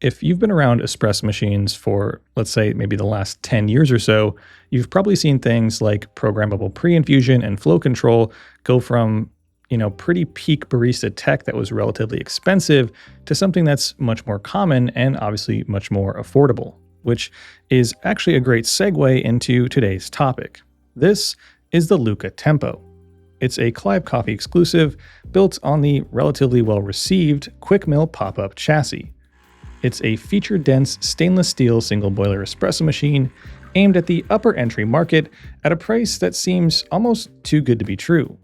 If you've been around espresso machines for, let's say, maybe the last 10 years or so, you've probably seen things like programmable pre-infusion and flow control go from, pretty peak barista tech that was relatively expensive to something that's much more common and obviously much more affordable, which is actually a great segue into today's topic. This is the Lucca Tempo. It's a Clive Coffee exclusive built on the relatively well-received Quick Mill pop-up chassis. It's a feature-dense stainless steel single boiler espresso machine aimed at the upper entry market at a price that seems almost too good to be true.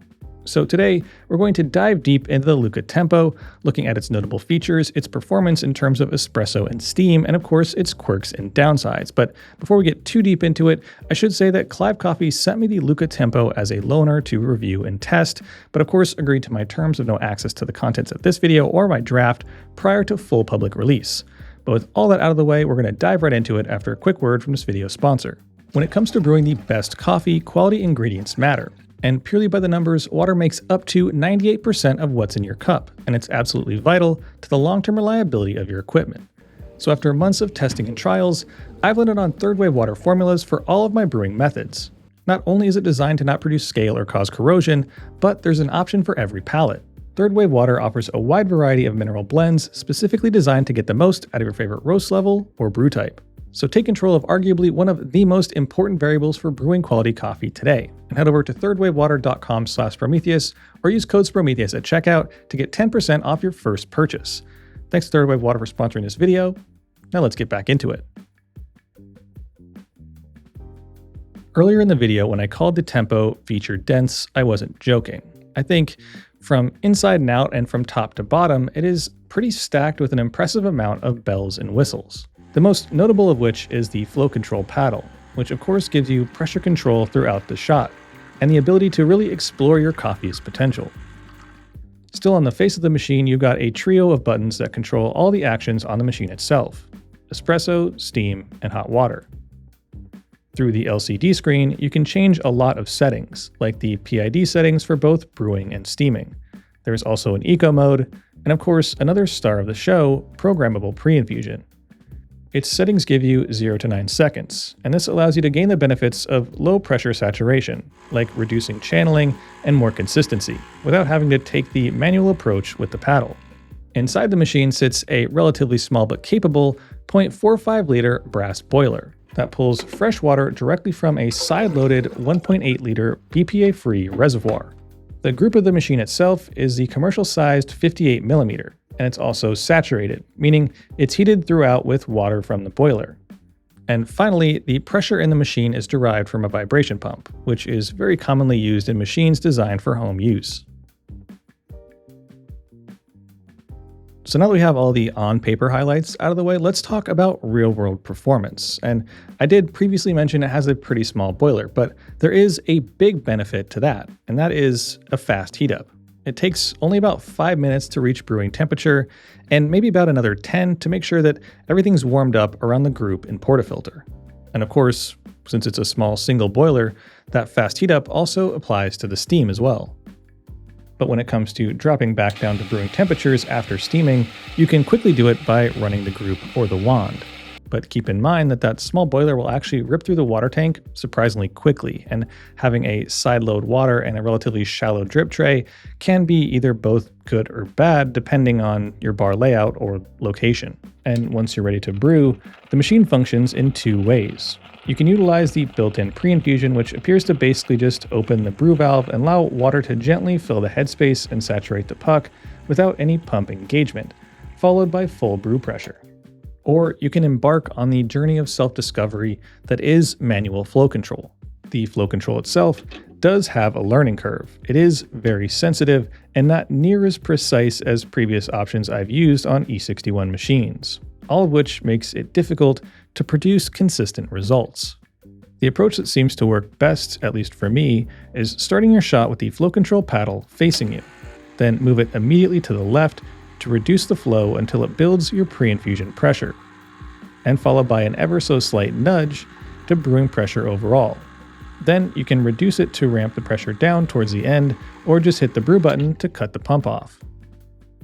So today, we're going to dive deep into the Lucca Tempo, looking at its notable features, its performance in terms of espresso and steam, and of course, its quirks and downsides. But before we get too deep into it, I should say that Clive Coffee sent me the Lucca Tempo as a loaner to review and test, but of course agreed to my terms of no access to the contents of this video or my draft prior to full public release. But with all that out of the way, we're going to dive right into it after a quick word from this video's sponsor. When it comes to brewing the best coffee, quality ingredients matter. And purely by the numbers, water makes up to 98% of what's in your cup, and it's absolutely vital to the long-term reliability of your equipment. So after months of testing and trials, I've landed on third wave water formulas for all of my brewing methods. Not only is it designed to not produce scale or cause corrosion, but there's an option for every palate. Third wave water offers a wide variety of mineral blends specifically designed to get the most out of your favorite roast level or brew type. So take control of arguably one of the most important variables for brewing quality coffee today, and head over to thirdwavewater.com/Sprometheus or use code Sprometheus at checkout to get 10% off your first purchase. Thanks to Third Wave Water for sponsoring this video. Now let's get back into it. Earlier in the video, when I called the Tempo feature dense, I wasn't joking. I think from inside and out and from top to bottom, it is pretty stacked with an impressive amount of bells and whistles. The most notable of which is the flow control paddle, which of course gives you pressure control throughout the shot, and the ability to really explore your coffee's potential. Still on the face of the machine, you've got a trio of buttons that control all the actions on the machine itself: espresso, steam, and hot water. Through the LCD screen, you can change a lot of settings, like the PID settings for both brewing and steaming. There's also an eco mode, and of course, another star of the show, programmable pre-infusion. Its settings give you 0 to 9 seconds, and this allows you to gain the benefits of low pressure saturation, like reducing channeling and more consistency, without having to take the manual approach with the paddle. Inside the machine sits a relatively small but capable 0.45 liter brass boiler that pulls fresh water directly from a side-loaded 1.8 liter BPA-free reservoir. The group of the machine itself is the commercial-sized 58 millimeter, and it's also saturated, meaning it's heated throughout with water from the boiler. And finally, the pressure in the machine is derived from a vibration pump, which is very commonly used in machines designed for home use. So now that we have all the on-paper highlights out of the way, let's talk about real-world performance. And I did previously mention it has a pretty small boiler, but there is a big benefit to that, and that is a fast heat-up. It takes only about 5 minutes to reach brewing temperature, and maybe about another 10 to make sure that everything's warmed up around the group and portafilter. And of course, since it's a small single boiler, that fast heat-up also applies to the steam as well. But when it comes to dropping back down to brewing temperatures after steaming, you can quickly do it by running the group or the wand. But keep in mind that that small boiler will actually rip through the water tank surprisingly quickly, and having a side load water and a relatively shallow drip tray can be either both good or bad depending on your bar layout or location. And once you're ready to brew, the machine functions in two ways. You can utilize the built-in pre-infusion, which appears to basically just open the brew valve and allow water to gently fill the headspace and saturate the puck without any pump engagement, followed by full brew pressure. Or you can embark on the journey of self-discovery that is manual flow control. The flow control itself does have a learning curve. It is very sensitive and not near as precise as previous options I've used on E61 machines, all of which makes it difficult to produce consistent results. The approach that seems to work best, at least for me, is starting your shot with the flow control paddle facing you, then move it immediately to the left to reduce the flow until it builds your pre-infusion pressure, and followed by an ever so slight nudge to brewing pressure overall. Then you can reduce it to ramp the pressure down towards the end, or just hit the brew button to cut the pump off.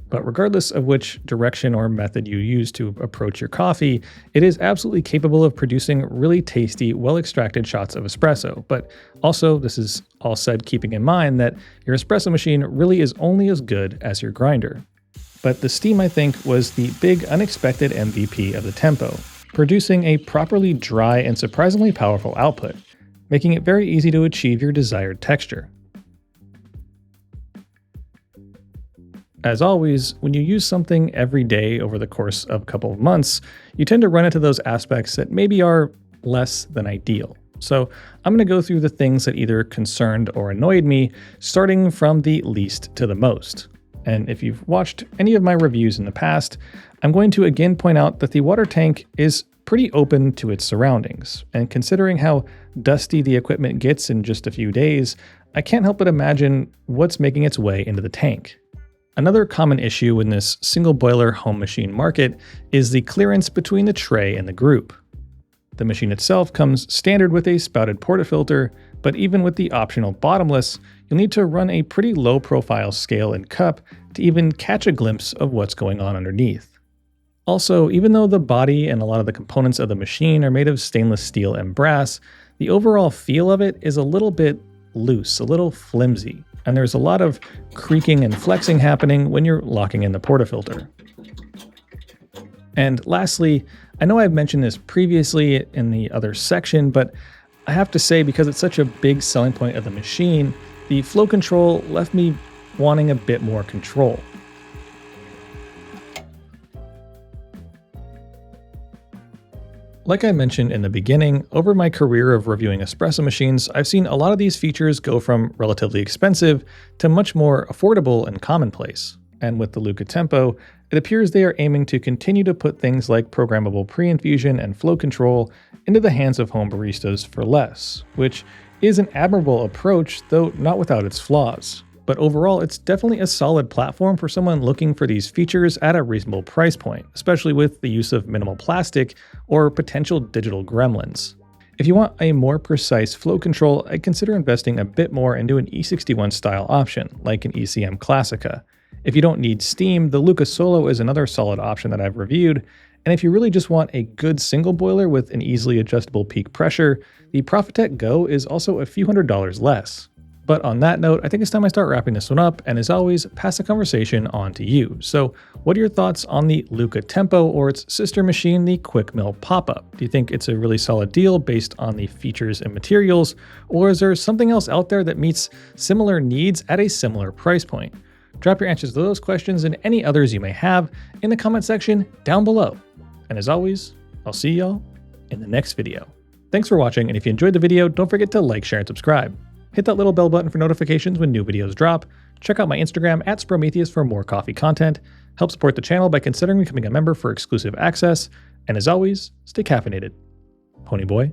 But regardless of which direction or method you use to approach your coffee, it is absolutely capable of producing really tasty, well-extracted shots of espresso. But also, this is all said keeping in mind that your espresso machine really is only as good as your grinder. But the steam, I think, was the big unexpected MVP of the Tempo, producing a properly dry and surprisingly powerful output, making it very easy to achieve your desired texture. As always, when you use something every day over the course of a couple of months, you tend to run into those aspects that maybe are less than ideal. So I'm going to go through the things that either concerned or annoyed me, starting from the least to the most. And if you've watched any of my reviews in the past, I'm going to again point out that the water tank is pretty open to its surroundings. And considering how dusty the equipment gets in just a few days, I can't help but imagine what's making its way into the tank. Another common issue in this single boiler home machine market is the clearance between the tray and the group. The machine itself comes standard with a spouted portafilter, but even with the optional bottomless, you'll need to run a pretty low profile scale and cup to even catch a glimpse of what's going on underneath. Also, even though the body and a lot of the components of the machine are made of stainless steel and brass, the overall feel of it is a little bit loose, a little flimsy. And there's a lot of creaking and flexing happening when you're locking in the portafilter. And lastly, I know I've mentioned this previously in the other section, but I have to say, because it's such a big selling point of the machine, the flow control left me wanting a bit more control. Like I mentioned in the beginning, over my career of reviewing espresso machines, I've seen a lot of these features go from relatively expensive to much more affordable and commonplace. And with the Lucca Tempo, it appears they are aiming to continue to put things like programmable pre-infusion and flow control into the hands of home baristas for less, which is an admirable approach, though not without its flaws. But overall, it's definitely a solid platform for someone looking for these features at a reasonable price point, especially with the use of minimal plastic or potential digital gremlins. If you want a more precise flow control, I'd consider investing a bit more into an E61 style option, like an ECM Classica. If you don't need steam, the Lucca Solo is another solid option that I've reviewed, and if you really just want a good single boiler with an easily adjustable peak pressure, the Profitec Go is also a few $100s less. But on that note, I think it's time I start wrapping this one up, and as always, pass the conversation on to you. So what are your thoughts on the Lucca Tempo or its sister machine, the Quick Mill Pop-Up? Do you think it's a really solid deal based on the features and materials, or is there something else out there that meets similar needs at a similar price point? Drop your answers to those questions and any others you may have in the comment section down below. And as always, I'll see y'all in the next video. Thanks for watching, and if you enjoyed the video, don't forget to like, share, and subscribe. Hit that little bell button for notifications when new videos drop. Check out my Instagram at Sprometheus for more coffee content. Help support the channel by considering becoming a member for exclusive access. And as always, stay caffeinated. Pony Boy